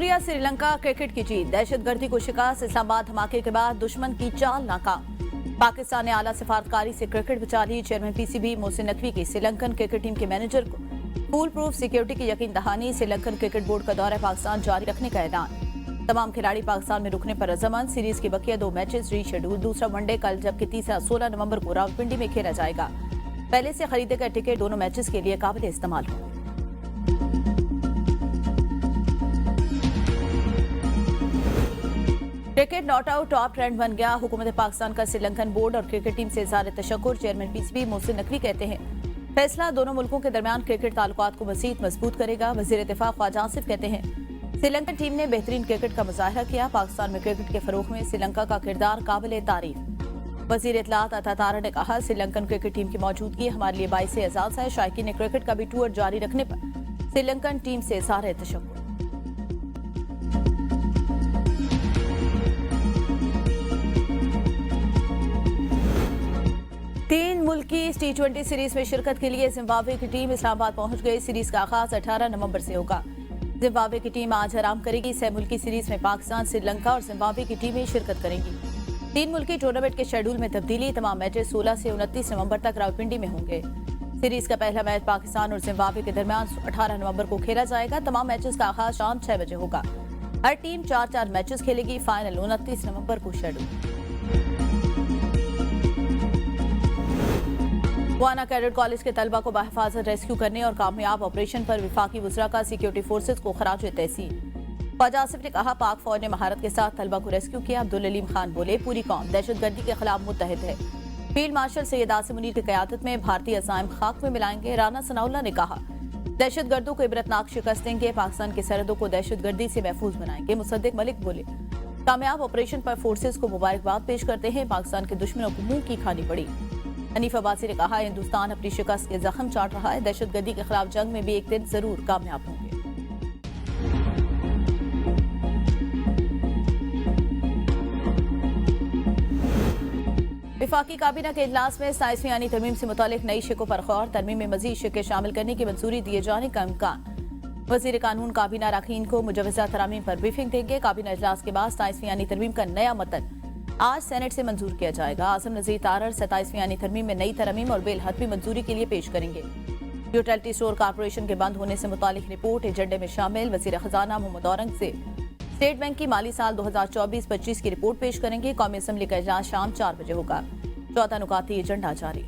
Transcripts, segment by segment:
शुक्रिया श्रीलंका क्रिकेट की जीत, दहशतगर्दी को शिकस्त, इस्लामाबाद धमाके के बाद दुश्मन की चाल नाकाम। पाकिस्तान ने आला सिफारतकारी से क्रिकेट बचा ली, चेयरमैन पीसीबी मोहसिन नकवी की श्रीलंकन क्रिकेट टीम के मैनेजर को फूल प्रूफ सिक्योरिटी की यकीन दहानी, श्रीलंकन क्रिकेट बोर्ड का दौरा पाकिस्तान जारी रखने का ऐलान। तमाम खिलाड़ी पाकिस्तान में रुकने पर रजामंद, सीरीज के बकिया 2 मैचेस रीशेड्यूल, दूसरा वनडे कल जबकि तीसरा 16 नवंबर को रावलपिंडी में खेला जाएगा। पहले से खरीदे गए टिकट दोनों मैचेस के लिए काबिल इस्तेमाल होंगे। Cricket not out top trend बन गया, हुकूमत पाकिस्तान का श्रीलंकन बोर्ड और क्रिकेट टीम से इज़हार तशक्कुर, चेयरमैन पीसीबी मोहसिन नकवी कहते हैं फैसला दोनों मुल्कों के दरमियान क्रिकेट ताल्लुकात को मज़ीद मजबूत करेगा। वज़ीर दिफा ख्वाजा आसिफ कहते हैं श्रीलंकन टीम ने बेहतरीन क्रिकेट का मुजाहरा किया, पाकिस्तान में क्रिकेट के फरोग में श्रीलंका का किरदार काबिल तारीफ। वज़ीर इत्तलात अता तारा ने कहा श्रीलंकन क्रिकेट टीम की मौजूदगी हमारे लिए बाइस एजाज़ है, शायकीन ने क्रिकेट का भी टूर जारी रखने पर श्रीलंकन टीम से इज़हार तशक्कुर। तीन मुल्की T20 सीरीज में शिरकत के लिए जिम्बाब्वे की टीम इस्लामाबाद पहुंच गई। सीरीज का आगाज 18 नवंबर से होगा। जिम्बाब्वे की टीम आज आराम करेगी। 6 मुल्की सीरीज में पाकिस्तान, श्रीलंका और जिम्बाब्वे की टीमें शिरकत करेंगी। 3 मुल्की टूर्नामेंट के शेड्यूल में तब्दीली, तमाम मैचेस 16 से 29 नवंबर तक रावलपिंडी में होंगे। सीरीज का पहला मैच पाकिस्तान और जिम्बाब्वे के दरमियान 18 नवंबर को खेला जाएगा। तमाम मैचेस का आगाज शाम 6 बजे होगा। हर टीम 4-4 मैचेस खेलेगी। फाइनल 29 नवंबर को शेड्यूल। वाना कैडेट कॉलेज के तलबा को बाहिफाजत रेस्क्यू करने और कामयाब ऑपरेशन पर विफाकी वज़रा का सिक्योरिटी फोर्सेज को खराज तहसीन। ख्वाजा आसिफ ने कहा पाक फौज ने महारत के साथ तलबा को रेस्क्यू किया। अब्दुल अलीम खान बोले पूरी कौम दहशतगर्दी के खिलाफ मुत्तहिद है। फील्ड मार्शल सैयद आसिम मुनीर की क़यादत में भारतीय अज़ाइम खाक में मिलाएंगे। राना सनाउल्लाह ने कहा दहशतगर्दों को इबरतनाक शिकस्त देंगे, पाकिस्तान की सरहदों को दहशतगर्दी से महफूज बनाएंगे। मुसद्दिक मलिक बोले कामयाब ऑपरेशन पर फोर्सेज को मुबारकबाद पेश करते हैं, पाकिस्तान के दुश्मनों को मुंह की खानी पड़ी। हनीफ अब्बासी ने कहा हिंदुस्तान अपनी शिकस्त के जख्म चाट रहा है, दहशतगर्दी के खिलाफ जंग में भी एक दिन जरूर कामयाब होंगे। विफाकी काबीना के इजलास में 27वीं आईनी तरमीम से मुतालिक नई शिकों पर गौर, तरमीम में मजीद शिकें शामिल करने की मंजूरी दिए जाने का इम्कान। वजीर कानून काबीना अरकान को मुजवजा तरामीम पर ब्रीफिंग देंगे। काबीना इजलास के बाद 27वीं आईनी तरमीम का नया मतन आज सेनेट से मंजूर किया जाएगा। आजम नजीर तारर 27वीं आईनी तरमीम में नई तरमीम और बिल हतमी मंजूरी के लिए पेश करेंगे। यूटिलिटी स्टोर कॉर्पोरेशन के बंद होने से मुतालिक रिपोर्ट एजेंडे में शामिल। वजीर खजाना मोहम्मद औरंगजेब स्टेट बैंक की माली साल 2024-25 की रिपोर्ट पेश करेंगे। कौमी असम्बली का इजलास शाम 4 बजे होगा। चौथा नुकाती एजेंडा जारी।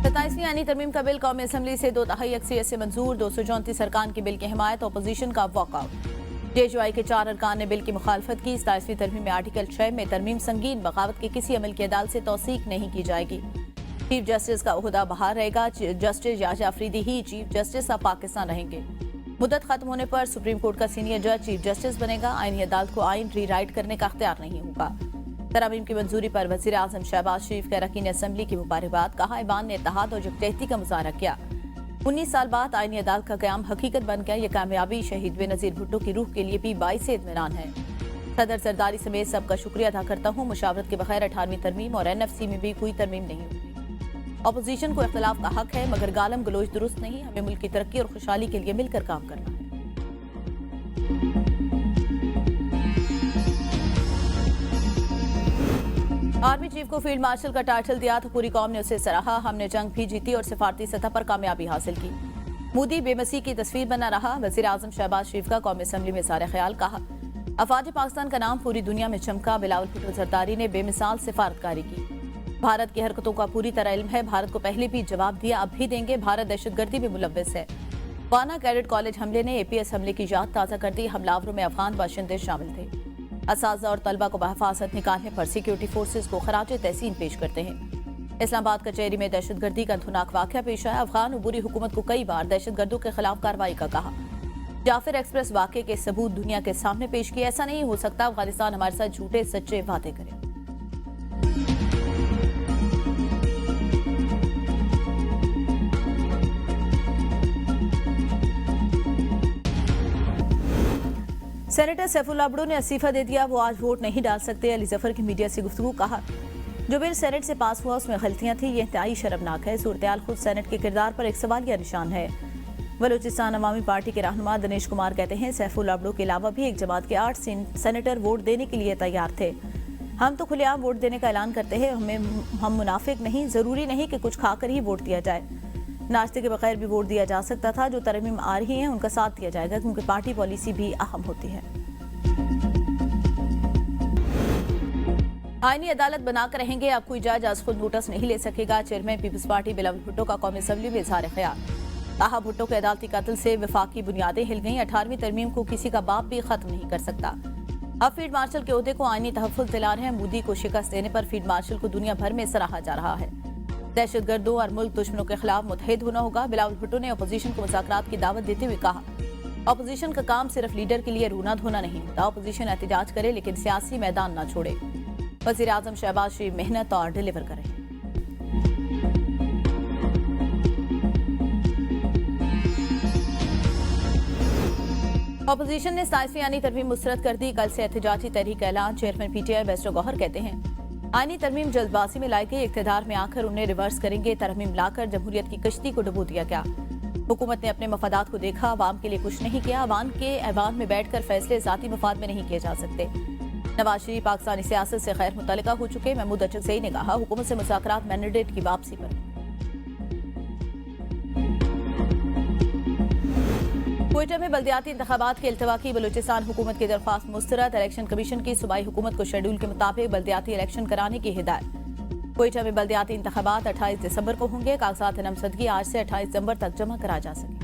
27वीं आईनी तरमीम का बिल कौमी असम्बली से 2/3 अक्सरियत से मंजूर। 234 अरकान की बिल की हिमायत, अपोजिशन का वॉकआउट। JUI के 4 अरकान ने बिल की मुखालफत की। 27वीं तरमीम में आर्टिकल 6 में तरमीम संगीन बगावत के किसी अमल की अदालत से तौसीक नहीं की जाएगी। चीफ जस्टिस का ओहदा बहाल रहेगा। जस्टिस याहिया अफरीदी ही चीफ जस्टिस ऑफ पाकिस्तान रहेंगे। मुद्दत खत्म होने पर सुप्रीम कोर्ट का सीनियर जज चीफ जस्टिस बनेगा। आईनी अदालत को आइन रीराइट करने का अख्तियार नहीं होगा। तरमीम की मंजूरी पर वज़ीर आज़म शहबाज शरीफ के अरकान असम्बली की मुबारकबाद, कहा ईवान ने इत्तेहाद और यकजहती का मुजाहरा किया। 19 साल बाद आईनी अदालत का क़याम हकीकत बन गया। ये कामयाबी शहीद बेनज़ीर भुट्टो की रूह के लिए भी बाइस इत्मीनान है। सदर जरदारी समेत सबका शुक्रिया अदा करता हूँ। मुशावरत के बगैर 18वीं तरमीम और NFC में भी कोई तरमीम नहीं होगी। अपोजिशन को इख्तिलाफ का हक है, मगर गालम गलोच दुरुस्त नहीं। हमें मुल्क की तरक्की और खुशहाली के लिए मिलकर काम करना है। आर्मी चीफ को फील्ड मार्शल का टाइटल दिया तो पूरी कौम ने उसे सराहा। हमने जंग भी जीती और सिफारती सतह पर कामयाबी हासिल की। मोदी बेमसी की तस्वीर बना रहा। वज़ीर आज़म शहबाज शरीफ का कौमी असम्बली में सारे ख्याल, कहा अफवाज पाकिस्तान का नाम पूरी दुनिया में चमका। बिलावल भुट्टो जरदारी ने बेमिसाल सिफारतकारी की। भारत की हरकतों का पूरी तरह इल्म है। भारत को पहले भी जवाब दिया, अब भी देंगे। भारत दहशतगर्दी में मुलव्वस है। वाना कैडेट कॉलेज हमले ने APS हमले की याद ताज़ा कर दी। हमलावरों में अफगान बाशिंदे शामिल थे। असातिज़ा और तलबा को बहिफाजत निकालने पर सिक्योरिटी फोर्सेज को खराज तहसीन पेश करते हैं। इस्लामाबाद कचहरी में दहशतगर्दी का अंथुनाक वाक़या पेश आया। अफगान उबूरी हुकूमत को कई बार दहशतगर्दों के खिलाफ कार्रवाई का कहा। जाफिर एक्सप्रेस वाक़े के सबूत दुनिया के सामने पेश किए। ऐसा नहीं हो सकता अफगानिस्तान हमारे साथ झूठे सच्चे वादे करे। सेनेटर सैफुल्लाह अब्दो ने इस्तीफा दे दिया, वो आज वोट नहीं डाल सकते। अली जफर की मीडिया से गुफ्तगू, कहा जो बिल सेनेट से पास हुआ उसमें गलतियां थी, ये इंतहाई शर्मनाक है। सूरत-ए-हाल खुद सेनेट के किरदार पर एक सवालिया निशान है। बलूचिस्तान अवामी पार्टी के रहनुमा दिनेश कुमार कहते हैं, सैफुल अब्दो के अलावा भी एक जमात के 8 सेनेटर वोट देने के लिए तैयार थे। हम तो खुलेआम वोट देने का ऐलान करते हैं, हम मुनाफिक नहीं, जरूरी नहीं कि कुछ खाकर ही वोट दिया जाए। नाश्ते के बगैर भी वोट दिया जा सकता था। जो तरमीम आ रही है उनका साथ दिया जाएगा, क्योंकि पार्टी पॉलिसी भी अहम होती है। आईनी अदालत बनाकर रहेंगे, अब कोई जज आज खुद नोटिस नहीं ले सकेगा। Chairman peoples party Bilawal Bhutto का कौमी असम्बली में इजहार ख्याल। कहा, भुट्टो के अदालती कत्ल से वफाकी बुनियादें हिल गईं। 18वीं तरमीम को किसी का बाप भी खत्म नहीं कर सकता। अब फील्ड मार्शल के ओहदे को आईनी तहफ्फुज़ दिला रहे हैं। मोदी को शिकस्त देने पर फील्ड मार्शल को दुनिया भर में सराहा जा रहा है। दहशतगर्दों और मुल्क दुश्मनों के खिलाफ मुतहद होना होगा। बिलावल भुट्टो ने अपोजिशन को मुज़ाकरात की दावत देते हुए कहा, अपोजिशन का काम सिर्फ लीडर के लिए रोना धोना नहीं होता। अपोजिशन एहतजाज करे लेकिन सियासी मैदान न छोड़े। वज़ीर आज़म शहबाज शरीफ मेहनत और डिलीवर करें। अपोजिशन ने 27वीं आईनी तरमीम मुस्तरद कर दी। कल से एहतजाजी तहरीक का ऐलान। चेयरमैन पीटीआई बैरिस्टर गौहर कहते हैं, आईनी तरमीम जल्दबाजी में लाई गई, इख्तियार में आकर उन्हें रिवर्स करेंगे। तरमीम लाकर जमहूरियत की कश्ती को डुबो दिया गया। हुकूमत ने अपने मफादात को देखा, अवाम के लिए कुछ नहीं किया। अवाम के ऐवान में बैठकर फैसले जाती मफाद में नहीं किए जा सकते। नवाज शरीफ पाकिस्तानी सियासत से गैर मुतल्लिका हो चुके। महमूद अचकज़ई ने कहा, हुकूमत से मुज़ाकरात मैंडेट की वापसी पर। क्वेटा में बल्दियाती इंतखाबात के इल्तवा की बलूचिस्तान हुकूमत की दरख्वास्त मुस्तरद। इलेक्शन कमीशन की सूबाई हुकूमत को शेड्यूल के मुताबिक बल्दियाती इलेक्शन कराने की हिदायत। क्वेटा में बल्दियाती इंतखाबात 28 दिसंबर को होंगे। कागजात नामजदगी आज से 28 दिसंबर तक जमा करा जा सके।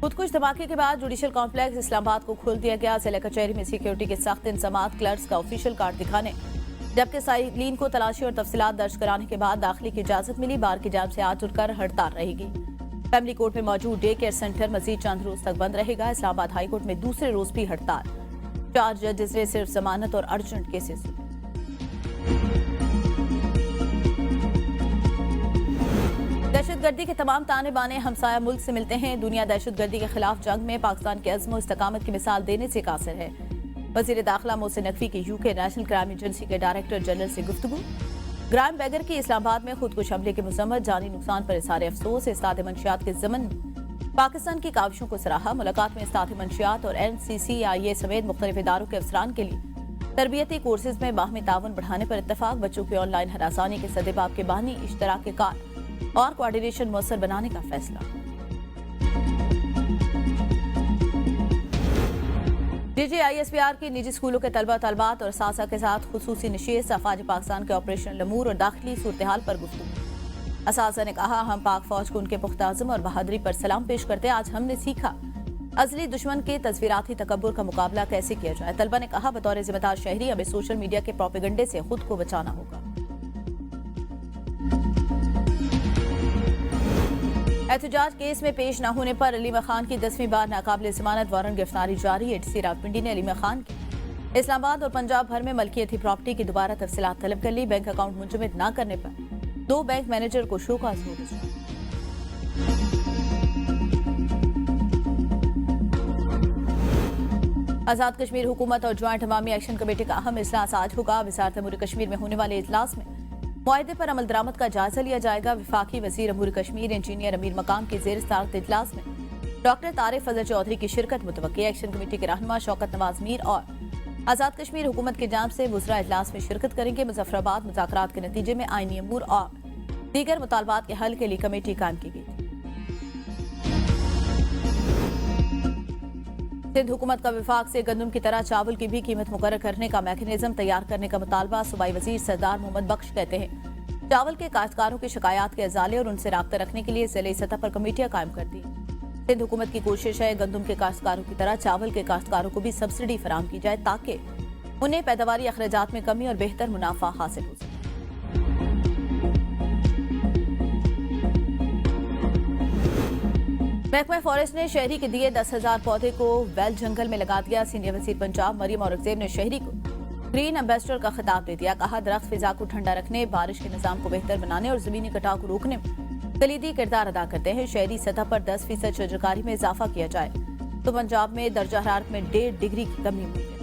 खुदकुश धमाके के बाद जुडिशल कॉम्प्लेक्स इस्लामाबाद को खोल दिया गया। जिला कचहरी में सिक्योरिटी के सख्त इंतजामात, क्लर्क्स का ऑफिशियल कार्ड दिखाने, जबकि साइलिन को तलाशी और तफसीलात दर्ज कराने के बाद दाखिले की इजाजत मिली। बार की जाम से आज उठकर हड़ताल रहेगी। फैमिली कोर्ट में मौजूद डे केयर सेंटर मजीद चंद रोज तक बंद रहेगा। इस्लामाबाद हाई कोर्ट में दूसरे रोज भी हड़ताल। 4 जजेस ने सिर्फ जमानत और अर्जेंट केसेस। दहशतगर्दी के तमाम ताने बाने हमसाया मुल्क से मिलते हैं। दुनिया दहशतगर्दी के खिलाफ जंग में पाकिस्तान के अज़्म और इस्तकामत की मिसाल देने से कासिर है। वज़ीर दाखिला मोहसिन नकवी की यूके नेशनल क्राइम एजेंसी के डायरेक्टर जनरल से गुफ्तगू। ग्राइम बैगर की इस्लामाबाद में खुदकुश हमले की मजम्मत, जानी नुकसान पर इज़हार अफसोस। इस्ताद मंशियात के ज़मन पाकिस्तान की काविशों को सराहा। मुलाकात में इस्ताद मंशियात और NCCIA समेत मुख्तलिफ इदारों के अफसरान के लिए तरबियती कोर्सेज में बाहमी ताउन बढ़ाने पर इत्तफाक। बच्चों की ऑनलाइन हरासानी के सदेबाब के बानी इश्तराक के कार और कोऑर्डिनेशन मुअस्सर बनाने का फैसला। DGISPR की निजी स्कूलों के तलबा तलबात और सासा के साथ खुसूसी नशीस। अफवाज पाकिस्तान के ऑपरेशन लमूर और दाखिली सूरत हाल पर गुफ्तगू। असासा ने कहा, हम पाक फौज को उनके पुख्ता अज़्म और बहादुरी पर सलाम पेश करते। आज हमने सीखा असली दुश्मन के तस्वीराती तकब्बुर का मुकाबला कैसे किया जाए। तलबा ने कहा, बतौर जिम्मेदार शहरी हमें सोशल मीडिया के प्रोपेगेंडे से खुद को बचाना होगा। एहतजाज केस में पेश न होने पर अलीमा खान की 10वीं बार नाकाबिल जमानत वारंट गिरफ्तारी जारी। ATC रावलपिंडी ने अलीमा खान की इस्लामाबाद और पंजाब भर में मलकियती प्रॉपर्टी की दोबारा तफसीलात तलब कर ली। बैंक अकाउंट मुंजमद न करने पर 2 बैंक मैनेजर को शोकॉज नोटिस। आजाद कश्मीर हुकूमत और ज्वाइंट अवामी एक्शन कमेटी का अहम इजलास आज होगा। वज़ारत अमूर कश्मीर में होने वाले इजलास में मुआहदे पर अमल दरामद का जायजा लिया जाएगा। वफाकी वजीर अमूर कश्मीर इंजीनियर अमीर मकाम के ज़ेर सदारत इजलास में डॉक्टर तारिक फजल चौधरी की शिरकत मुतवक्की। एक्शन कमेटी के रहनुमा शौकत नवाज मीर और आजाद कश्मीर हुकूमत की जानिब से वुज़रा इजलास में शिरकत करेंगे। मुजफ्फराबाद मुज़ाकरात के नतीजे में आईनी अमूर और दीगर मुतालबात के हल के लिए कमेटी कायम की गई। सिंध हुकूमत का विफाक से गंदम की तरह चावल की भी कीमत मुकर्रर करने का मैकेनिज्म तैयार करने का मुतालबा। सूबाई वजीर सरदार मोहम्मद बख्श कहते हैं, चावल के काश्तकारों की शिकायत के अजाले और उनसे राब्ता रखने के लिए जिले सतह पर कमेटियां कायम कर दी। सिंध हुकूमत की कोशिश है गंदम के काश्तकारों की तरह चावल के काश्तकारों को भी सब्सिडी फराहम की जाए ताकि उन्हें पैदावारी अखराजात में कमी और बेहतर मुनाफा हासिल हो सके। महकमा फॉरेस्ट ने शहरी के दिए 10,000 पौधे को वेल जंगल में लगा दिया। सीनियर वजीर पंजाब मरियम औरंगजेब ने शहरी को ग्रीन एम्बेसडर का खिताब दे दिया। कहा, दरख्त फिजा को ठंडा रखने, बारिश के निजाम को बेहतर बनाने और जमीनी कटाव को रोकने में कलीदी किरदार अदा करते हैं। शहरी सतह पर 10% शजरकारी में इजाफा किया जाए। तो पंजाब में दर्जा हरारत में 1.5 डिग्री की कमी हुई है।